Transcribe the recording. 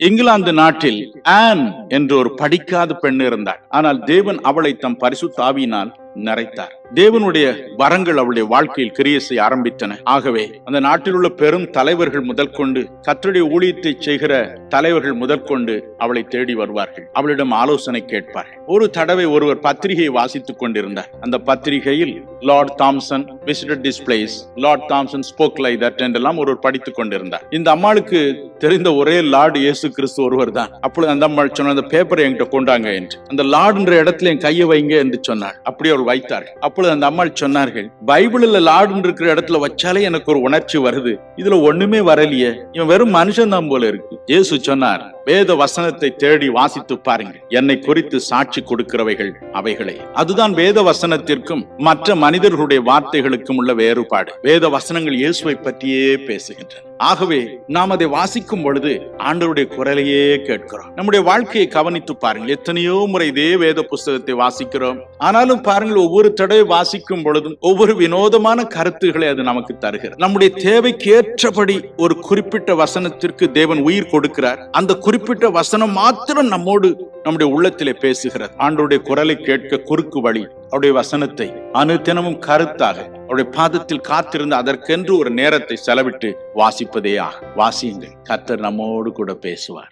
இங்கிலாந்து நாட்டில் ஆன் என்று ஒரு படிக்காத பெண் இருந்தாள். ஆனால் தேவன் அவளை தம் பரிசுத்த ஆவியினால் நிறைத்தார். தேவனுடைய வரங்கள் அவளுடைய வாழ்க்கையில் கிரியை செய்ய ஆரம்பித்தன. ஆகவே அந்த நாட்டில் உள்ள பெரும் தலைவர்கள் முதல் கொண்டு, கர்த்தருடைய ஊழியத்தை செய்கிற தலைவர்கள் முதல் கொண்டு அவளை தேடி வருவார்கள். அவளிடம் ஆலோசனை கேட்பார்கள். ஒரு தடவை ஒருவர் பத்திரிகையை வாசித்துக் கொண்டிருந்தார். அந்த பத்திரிகையில் Lord Thomson visited this place, Lord Thomson spoke like that என்றெல்லாம் ஒருவர் படித்துக் கொண்டிருந்தார். இந்த அம்மாளுக்கு தெரிந்த ஒரே லார்டு இயேசு கிறிஸ்து ஒருவர் தான். அப்பொழுது அந்த அம்மாள் சொன்ன, அந்த பேப்பரை என்கிட்ட கொண்டாங்க என்று. அந்த லார்டுன்ற இடத்துல என் கையை வைங்க என்று சொன்னார். அப்படி அவர் வைத்தார்கள். அப்பொழுது அந்த அம்மாள் சொன்னார்கள், பைபிள்ல லார்டு இருக்கிற இடத்துல வச்சாலே எனக்கு ஒரு உணர்ச்சி வருது, இதுல ஒண்ணுமே வரலையே, இவன் வெறும் மனுஷன் தான் போல இருக்கு. இயேசு சொன்னார், வேத வசனத்தை தேடி வாசித்து பாருங்கள், என்னை குறித்து சாட்சி கொடுக்கிறவைகள் அவைகளே. அதுதான் வேத வசனத்திற்கும் மற்ற மனிதர்களுடைய வார்த்தைகளுக்கும் உள்ள வேறுபாடு. வேத வசனங்கள் இயேசுவை பற்றியே பேசுகின்றன. ஆகவே நாம் அதை வாசிக்கும் பொழுது ஆண்டவருடைய குரலையே கேட்கிறோம். நம்முடைய வாழ்க்கையை கவனித்து பாருங்கள். எத்தனையோ முறை இதே வேத புஸ்தகத்தை வாசிக்கிறோம். ஆனாலும் பாருங்கள், ஒவ்வொரு தடவை வாசிக்கும் பொழுதும் ஒவ்வொரு வினோதமான கருத்துக்களை அது நமக்கு தருகிறது. நம்முடைய தேவைக்கு ஏற்றபடி ஒரு குறிப்பிட்ட வசனத்திற்கு தேவன் உயிர் கொடுக்கிறார். அந்த குறிப்பிட்ட வசனம் மாத்திரம் நம்மோடு நம்முடைய உள்ளத்திலே பேசுகிறது. ஆண்டவருடைய குரலை கேட்க குறுக்கு வழி அவருடைய வசனத்தை அனுதினமும் கருத்தாக அவருடைய பாதத்தில் காத்திருந்து அதற்கென்று ஒரு நேரத்தை செலவிட்டு வாசிப்பதே ஆகும். வாசியுங்கள், கர்த்தர் நம்மோடு கூட பேசுவார்.